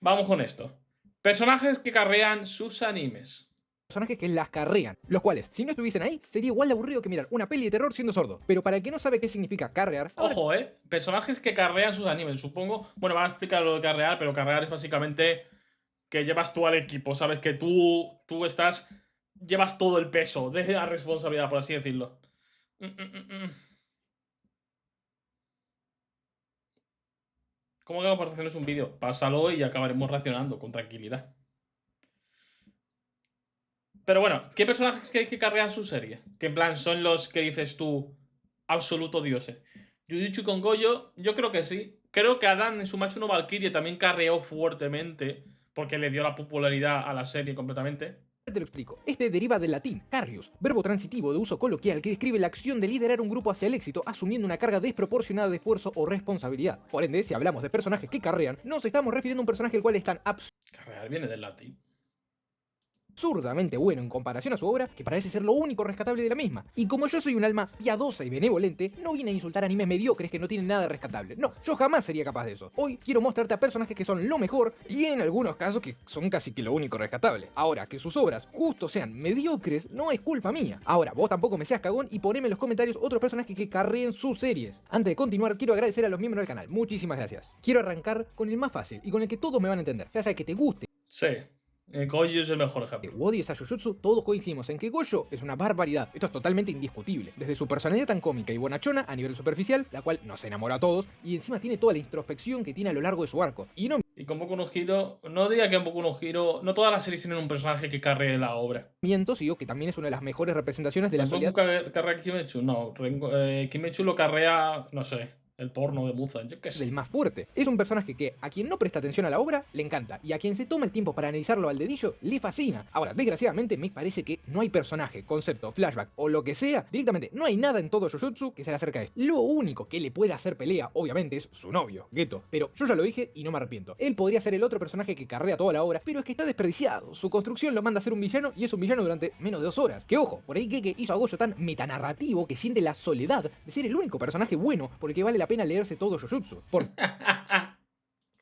Vamos con esto. Personajes que carrean sus animes. Personajes que las carrean, los cuales, si no estuviesen ahí, sería igual de aburrido que mirar una peli de terror siendo sordo. Pero para el que no sabe qué significa carrear, ahora Ojo, personajes que carrean sus animes, supongo. Bueno, van a explicar lo de carrear, pero carrear es básicamente que llevas tú al equipo, ¿sabes? Que tú estás. Llevas todo el peso de la responsabilidad, por así decirlo. Mm, mm, mm, mm. ¿Cómo que aportación un vídeo? Pásalo y acabaremos reaccionando con tranquilidad. Pero bueno, ¿qué personajes que carrean su serie? Que en plan son los que dices tú, absoluto dioses. Jujutsu con Gojo, yo creo que sí. Creo que Adán en su Macho no Valkyrie también carreó fuertemente, porque le dio la popularidad a la serie completamente. te lo explico. Este deriva del latín carrius, verbo transitivo de uso coloquial que describe la acción de liderar un grupo hacia el éxito asumiendo una carga desproporcionada de esfuerzo o responsabilidad. Por ende, si hablamos de personajes que carrean, nos estamos refiriendo a un personaje el cual es tan Carrear viene del latín. absurdamente bueno en comparación a su obra, que parece ser lo único rescatable de la misma. Y como yo soy un alma piadosa y benevolente, no vine a insultar animes mediocres que no tienen nada de rescatable. No, yo jamás sería capaz de eso. Hoy quiero mostrarte a personajes que son lo mejor y en algunos casos que son casi que lo único rescatable. Ahora, que sus obras justo sean mediocres no es culpa mía. Ahora, vos tampoco me seas cagón y poneme en los comentarios otros personajes que carreen sus series. Antes de continuar, quiero agradecer a los miembros del canal. Muchísimas gracias. Quiero arrancar con el más fácil y con el que todos me van a entender. Ya sea que te guste Sí, Gojo es el mejor ejemplo. o odies a Jujutsu, todos coincidimos en que Gojo es una barbaridad. Esto es totalmente indiscutible. Desde su personalidad tan cómica y bonachona a nivel superficial, la cual nos enamora a todos, y encima tiene toda la introspección que tiene a lo largo de su arco. Y no Y con Boku no Hero, no diría que en Boku no Hero, no todas las series tienen un personaje que carree la obra. miento, sigo que también es una de las mejores representaciones de la ¿Tampoco soledad carrea Kimetsu? No, Kimetsu lo carrea, no sé, el porno de Muzan, yo qué del sé. más fuerte. Es un personaje que a quien no presta atención a la obra le encanta y a quien se toma el tiempo para analizarlo al dedillo le fascina. Ahora, desgraciadamente me parece que no hay personaje, concepto, flashback o lo que sea, directamente no hay nada en todo Jujutsu que se le acerque a esto. Lo único que le puede hacer pelea, obviamente, es su novio, Geto. Pero yo ya lo dije y no me arrepiento. Él podría ser el otro personaje que carrea toda la obra, pero es que está desperdiciado. Su construcción lo manda a ser un villano y es un villano durante menos de 2 horas. Que ojo, por ahí Keke hizo a Gojo tan metanarrativo que siente la soledad de ser el único personaje bueno por el que vale la pena leerse todo Jujutsu. Porque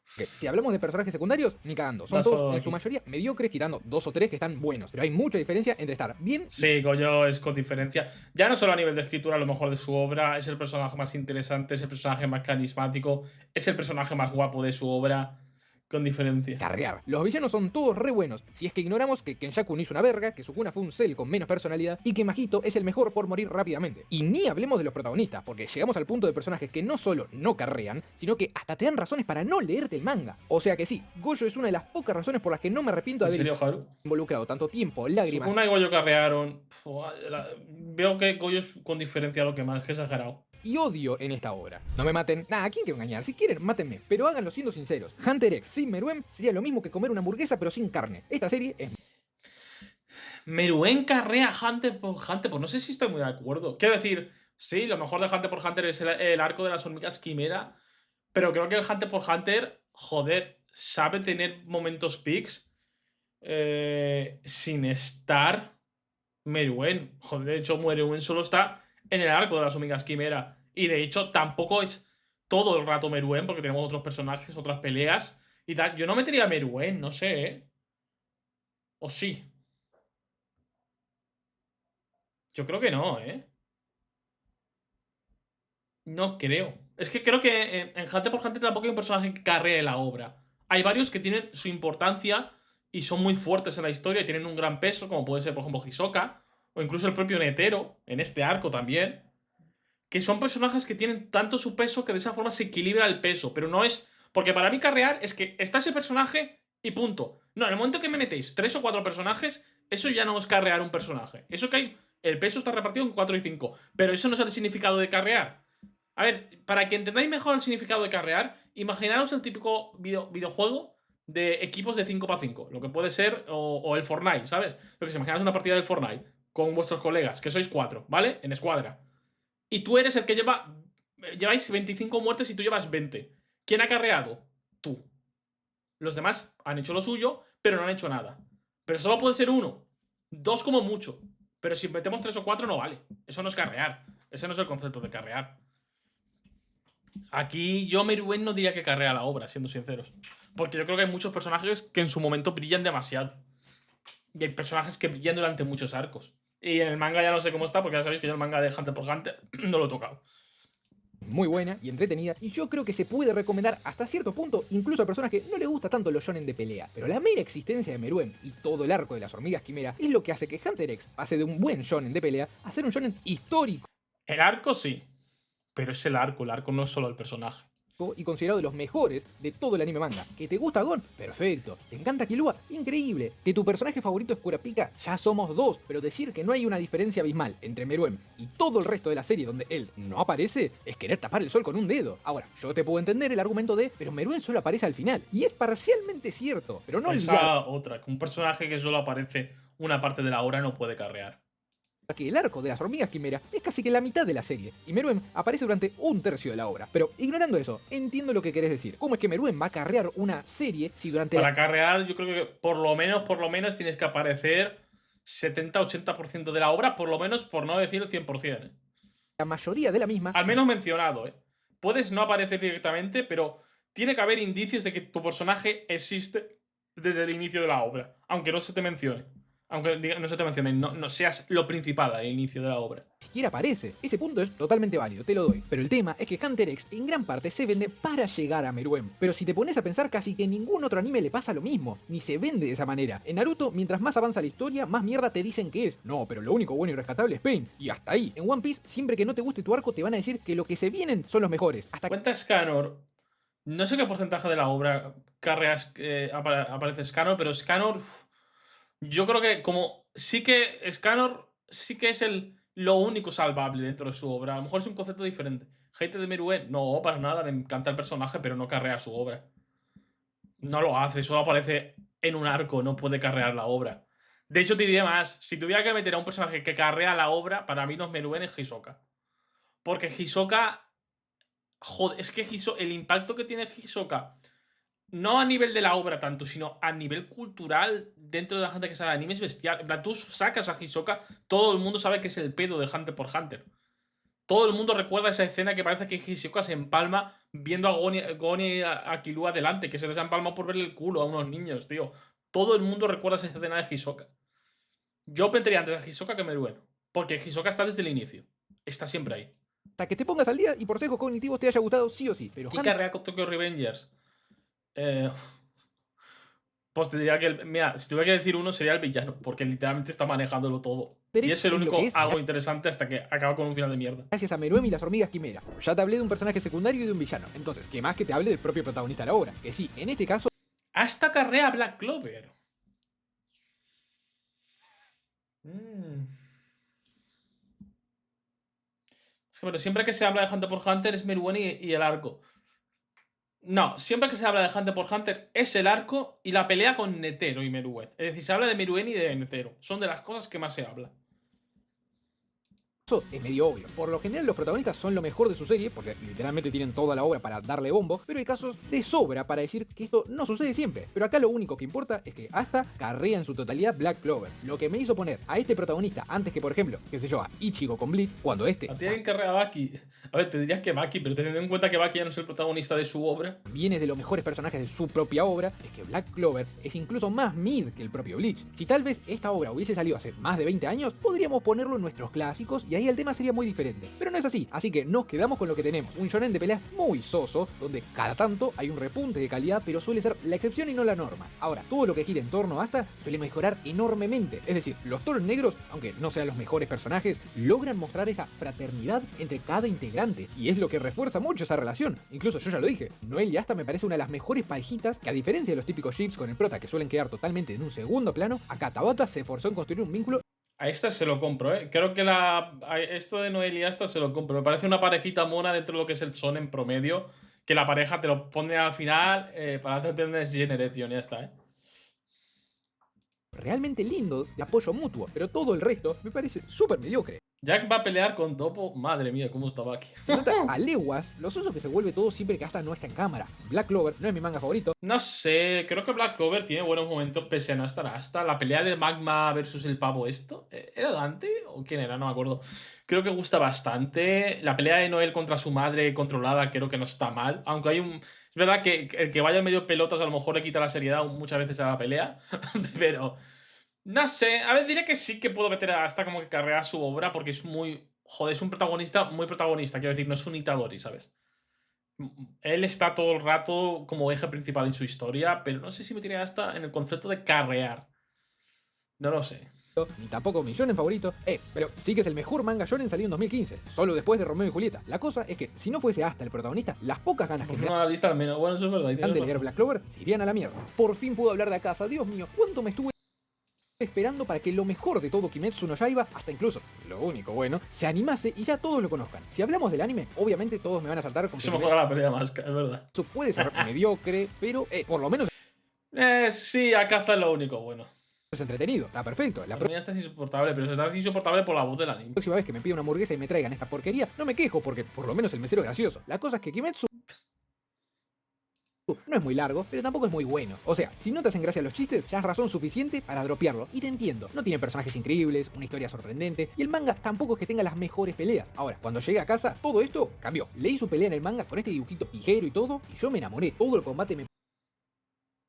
si hablamos de personajes secundarios, ni cagando. Son todos en su mayoría mediocres, quitando 2 o 3 que están buenos. Pero hay mucha diferencia entre estar bien Sí, Gojo es con diferencia. Ya no solo a nivel de escritura, a lo mejor de su obra, es el personaje más interesante, es el personaje más carismático, es el personaje más guapo de su obra, con diferencia. carrear. Los villanos son todos re buenos, si es que ignoramos que Kenjaku no hizo una verga, que Sukuna fue un Cell con menos personalidad y que Majito es el mejor por morir rápidamente. Y ni hablemos de los protagonistas, porque llegamos al punto de personajes que no solo no carrean, sino que hasta te dan razones para no leerte el manga. O sea que sí, Gojo es una de las pocas razones por las que no me arrepiento de ¿En haber serio, Haru? involucrado tanto tiempo, lágrimas Sukuna y Gojo carrearon. Veo que Gojo es con diferencia lo que más, que exagerado. y odio en esta obra. No me maten, nada, ¿a quién quiero engañar? Si quieren, mátenme, pero háganlo siendo sinceros. Hunter X sin Meruem sería lo mismo que comer una hamburguesa pero sin carne. Esta serie es Meruem carrea Hunter por Hunter, pues no sé si estoy muy de acuerdo. Quiero decir, sí, lo mejor de Hunter por Hunter es el arco de las hormigas quimera, pero creo que el Hunter por Hunter, joder, sabe tener momentos peaks sin estar Meruem. Joder, de hecho, Meruem solo está en el arco de las hormigas quimera. Y de hecho, tampoco es todo el rato Meruem, porque tenemos otros personajes, otras peleas y tal. Yo no metería a Meruem, no sé, ¿eh? O sí. Yo creo que no, ¿eh? No creo. Es que creo que en Hunter por Hunter tampoco hay un personaje que carree la obra. Hay varios que tienen su importancia y son muy fuertes en la historia y tienen un gran peso, como puede ser, por ejemplo, Hisoka, o incluso el propio Netero, en este arco también. Que son personajes que tienen tanto su peso que de esa forma se equilibra el peso. Pero no es. Porque para mí carrear es que está ese personaje y punto. No, en el momento que me metéis 3 o 4 personajes, eso ya no es carrear un personaje. Eso que hay. El peso está repartido en 4 y 5. Pero eso no es el significado de carrear. A ver, para que entendáis mejor el significado de carrear, imaginaros el típico videojuego de equipos de 5 para 5. Lo que puede ser, o el Fortnite, ¿sabes? Lo que se imaginaos una partida del Fortnite con vuestros colegas, que sois 4, ¿vale? En escuadra. Y tú eres el que lleváis 25 muertes y tú llevas 20. ¿Quién ha carreado? Tú. Los demás han hecho lo suyo, pero no han hecho nada. Pero solo puede ser uno. Dos como mucho. Pero si metemos 3 o 4 no vale. Eso no es carrear. Ese no es el concepto de carrear. Aquí yo a Meruem no diría que carrea la obra, siendo sinceros. Porque yo creo que hay muchos personajes que en su momento brillan demasiado. Y hay personajes que brillan durante muchos arcos. Y en el manga ya no sé cómo está, porque ya sabéis que yo el manga de Hunter por Hunter no lo he tocado. Muy buena y entretenida, y yo creo que se puede recomendar hasta cierto punto incluso a personas que no les gusta tanto los shonen de pelea. Pero la mera existencia de Meruem y todo el arco de las hormigas quimera es lo que hace que Hunter X pase de un buen shonen de pelea a ser un shonen histórico El arco sí, pero es el arco no es solo el personaje. y considerado de los mejores de todo el anime manga. ¿Que te gusta Gon? Perfecto. ¿Te encanta Killua? Increíble. ¿Que tu personaje favorito es Kurapika? Ya somos dos, pero decir que no hay una diferencia abismal entre Meruem y todo el resto de la serie donde él no aparece es querer tapar el sol con un dedo. Ahora, yo te puedo entender el argumento de, pero Meruem solo aparece al final. Y es parcialmente cierto, pero no olvidar Esa otra, que un personaje que solo aparece una parte de la obra no puede carrear. que el arco de las hormigas quimera es casi que la mitad de la serie, y Meruem aparece durante un tercio de la obra. Pero ignorando eso, entiendo lo que querés decir. ¿Cómo es que Meruem va a carrear una serie si durante Para carrear, yo creo que por lo menos tienes que aparecer 70-80% de la obra, por lo menos, por no decir el 100%. la mayoría de la misma Al menos mencionado, ¿eh? Puedes no aparecer directamente, pero tiene que haber indicios de que tu personaje existe desde el inicio de la obra, aunque no se te mencione. Aunque no se te mencione, no seas lo principal al inicio de la obra. ni siquiera aparece. Ese punto es totalmente válido, te lo doy. Pero el tema es que Hunter X en gran parte se vende para llegar a Meruem. Pero si te pones a pensar, casi que ningún otro anime le pasa lo mismo, ni se vende de esa manera. En Naruto, mientras más avanza la historia, más mierda te dicen que es. No, pero lo único bueno y rescatable es Pain. Y hasta ahí. En One Piece, siempre que no te guste tu arco, te van a decir que lo que se vienen son los mejores. Hasta Cuenta Scanor. No sé qué porcentaje de la obra carreas aparece Scanor, pero Scanor. Yo creo que como sí que Scanor sí que es lo único salvable dentro de su obra. A lo mejor es un concepto diferente. Hate de Meruem, no, para nada. Me encanta el personaje, pero no carrea su obra. No lo hace, solo aparece en un arco, no puede carrear la obra. De hecho, te diré más. Si tuviera que meter a un personaje que carrea la obra, para mí no es Meruem, es Hisoka. Porque Hisoka. Joder, es que el impacto que tiene Hisoka, no a nivel de la obra tanto, sino a nivel cultural dentro de la gente que sabe anime es bestial. En plan, tú sacas a Hisoka, todo el mundo sabe que es el pedo de Hunter por Hunter. Todo el mundo recuerda esa escena que parece que Hisoka se empalma viendo a Gon y a Killua delante, que se les empalma por verle el culo a unos niños, tío. Todo el mundo recuerda esa escena de Hisoka. Yo pondría antes a Hisoka que Meruem, porque Hisoka está desde el inicio. Está siempre ahí. que te pongas al día y por sesgos cognitivos te haya gustado sí o sí. Pero ¿Quién carrea con Tokyo Revengers? Pues te diría que, mira, si tuviera que decir uno sería el villano, porque literalmente está manejándolo todo. Y es el lo único que es algo interesante hasta que acaba con un final de mierda. gracias a Meruem y las hormigas quimera. Ya te hablé de un personaje secundario y de un villano. Entonces, ¿qué más que te hable del propio protagonista de la obra? Que sí, en este caso Hasta carrea Black Clover. Es que, pero siempre que se habla de Hunter por Hunter es Meruem y el arco. No, siempre que se habla de Hunter por Hunter es el arco y la pelea con Netero y Meruem. Es decir, se habla de Meruem y de Netero. Son de las cosas que más se habla. es medio obvio. Por lo general los protagonistas son lo mejor de su serie, porque literalmente tienen toda la obra para darle bombo, pero hay casos de sobra para decir que esto no sucede siempre. Pero acá lo único que importa es que Asta carrea en su totalidad Black Clover, lo que me hizo poner a este protagonista antes que, por ejemplo, qué sé yo, a Ichigo con Bleach, cuando este A ti alguien carrea a Baki. A ver, te dirías que Baki, pero teniendo en cuenta que Baki ya no es el protagonista de su obra. también es de los mejores personajes de su propia obra, es que Black Clover es incluso más mid que el propio Bleach. Si tal vez esta obra hubiese salido hace más de 20 años, podríamos ponerlo en nuestros clásicos y ahí el tema sería muy diferente. Pero no es así, así que nos quedamos con lo que tenemos. Un shonen de peleas muy soso, donde cada tanto hay un repunte de calidad, pero suele ser la excepción y no la norma. Ahora, todo lo que gira en torno a Asta suele mejorar enormemente. Es decir, los toros negros, aunque no sean los mejores personajes, logran mostrar esa fraternidad entre cada integrante. Y es lo que refuerza mucho esa relación. Incluso yo ya lo dije, Noel y Asta me parece una de las mejores parejitas que, a diferencia de los típicos ships con el prota que suelen quedar totalmente en un segundo plano, acá Tabata se esforzó en construir un vínculo. A esta se lo compro, ¿eh? Creo que esto de Noel y Asta se lo compro. Me parece una parejita mona dentro de lo que es el shonen promedio. Que la pareja te lo pone al final para hacerte un Next Generation y ya está, ¿eh? Realmente lindo, de apoyo mutuo, pero todo el resto me parece súper mediocre. Jack va a pelear con Topo. Madre mía, cómo estaba aquí. Se nota a leguas lo soso que se vuelve todo siempre que Asta no está en cámara. Black Clover no es mi manga favorito, No sé, creo que Black Clover tiene buenos momentos pese a no estar hasta. La pelea de Magma versus el pavo esto. ¿Era Dante o quién era? No me acuerdo. Creo que gusta bastante. La pelea de Noel contra su madre controlada creo que no está mal. Aunque hay un... Es verdad que el que vaya en medio pelotas a lo mejor le quita la seriedad muchas veces a la pelea. Pero... No sé, a ver, diré que sí que puedo meter hasta como que carrea su obra porque es muy... Joder, es un protagonista muy protagonista, quiero decir, no es un Itadori, ¿sabes? Él está todo el rato como eje principal en su historia, pero no sé si me tiene hasta en el concepto de carrear. No lo sé. ni tampoco mi shonen favorito, pero sí que es el mejor manga shonen salido en 2015, solo después de Romeo y Julieta. La cosa es que si no fuese Asta el protagonista, las pocas ganas que Pues me una lista al menos. Bueno, eso es verdad. dan de leer Black Clover se irían a la mierda. Por fin puedo hablar de Akasa, Dios mío, cuánto me estuve esperando para que lo mejor de todo Kimetsu no Yaiba, hasta incluso lo único bueno, se animase y ya todos lo conozcan. Si hablamos del anime, obviamente todos me van a saltar con que Eso mejora la pelea más, es verdad. Kimetsu puede ser mediocre, pero por lo menos Sí, Akaza es lo único bueno. es entretenido, está perfecto. La Para mí esta es insoportable, pero está insoportable por la voz del anime. próxima vez que me pida una hamburguesa y me traigan esta porquería, no me quejo porque por lo menos el mesero es gracioso. La cosa es que Kimetsu no es muy largo, pero tampoco es muy bueno. O sea, si no te hacen gracia los chistes, ya es razón suficiente para dropearlo. Y te entiendo, no tiene personajes increíbles, una historia sorprendente, y el manga tampoco es que tenga las mejores peleas. Ahora, cuando llegué a casa, todo esto cambió. Leí su pelea en el manga con este dibujito pijero y todo, y yo me enamoré. Todo el combate me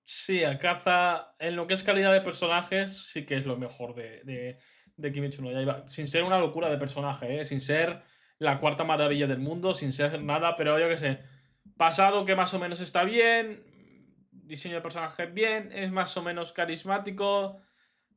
Sí, Akaza, en lo que es calidad de personajes, sí que es lo mejor de Kimetsu no Yaiba. Sin ser una locura de personaje, ¿eh? Sin ser la cuarta maravilla del mundo, sin ser nada, pero yo qué sé. Pasado que más o menos está bien, diseño de personaje bien, es más o menos carismático,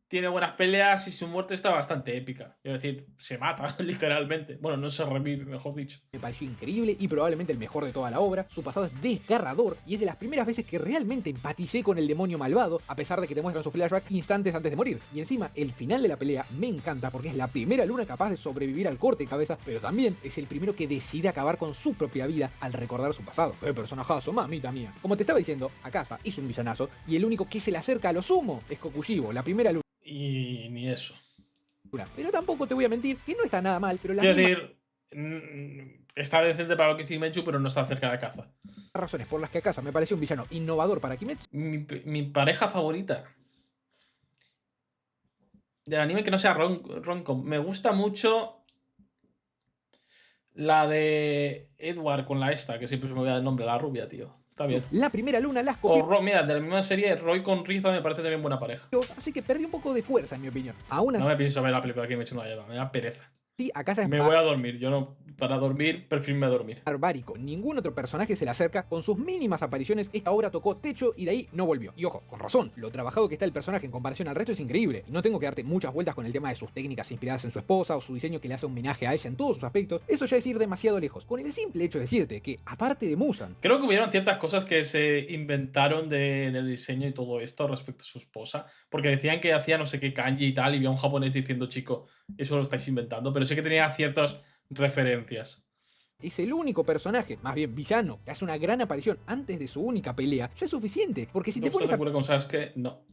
tiene buenas peleas y su muerte está bastante épica. Es decir, se mata, literalmente. Bueno, no se revive, mejor dicho. me pareció increíble y probablemente el mejor de toda la obra. Su pasado es desgarrador y es de las primeras veces que realmente empaticé con el demonio malvado, a pesar de que te muestran su flashback instantes antes de morir. Y encima, el final de la pelea me encanta porque es la primera luna capaz de sobrevivir al corte de cabeza, pero también es el primero que decide acabar con su propia vida al recordar su pasado. ¡Qué personajazo, mamita mía! Como te estaba diciendo, Akasa es un villanazo y el único que se le acerca a lo sumo es Kokushibo, la primera luna. Y ni eso. Pero tampoco te voy a mentir que no está nada mal, pero las Quiero mismas decir, está decente para lo que hizo Kimetsu, pero no está cerca de Akaza. razones por las que Akasa me pareció un villano innovador para Kimetsu Mi pareja favorita del anime que no sea romcom. Me gusta mucho la de Edward con la esta, que siempre se me olvida el nombre, la rubia, tío. Está bien. la primera luna las O copió, Mira, de la misma serie, Roy con Riza me parece también buena pareja. así que perdió un poco de fuerza en mi opinión. Aún No así, me pienso ver la película que me he hecho una lleva, me da pereza. Akasa es Me voy a dormir, yo no, para dormir, prefiero irme a dormir. barbárico, ningún otro personaje se le acerca, con sus mínimas apariciones esta obra tocó techo y de ahí no volvió. Y ojo, con razón, lo trabajado que está el personaje en comparación al resto es increíble, y no tengo que darte muchas vueltas con el tema de sus técnicas inspiradas en su esposa o su diseño que le hace homenaje a ella en todos sus aspectos, eso ya es ir demasiado lejos, con el simple hecho de decirte que, aparte de Musan, Creo que hubieron ciertas cosas que se inventaron del diseño y todo esto respecto a su esposa, porque decían que hacía no sé qué kanji y tal, y había un japonés diciendo, chico, eso lo estáis inventando, pero sí que tenía ciertas referencias. es el único personaje, más bien villano, que hace una gran aparición antes de su única pelea, ya es suficiente, porque si ¿No te estás pones a seguro con Sasuke? No.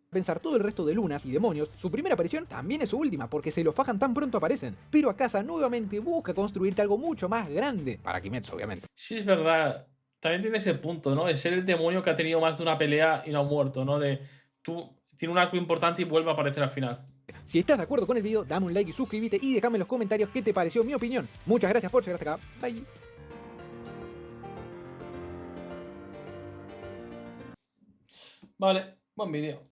pensar todo el resto de lunas y demonios, su primera aparición también es su última, porque se lo fajan tan pronto aparecen. Pero Akasa nuevamente busca construirte algo mucho más grande, para Kimetsu obviamente. Sí, es verdad. También tiene ese punto, ¿no? De ser el demonio que ha tenido más de una pelea y no ha muerto, ¿no? De tú tiene un arco importante y vuelve a aparecer al final. Si estás de acuerdo con el video, dame un like y suscríbete y déjame en los comentarios qué te pareció mi opinión. Muchas gracias por llegar hasta acá. Bye. Vale, buen vídeo.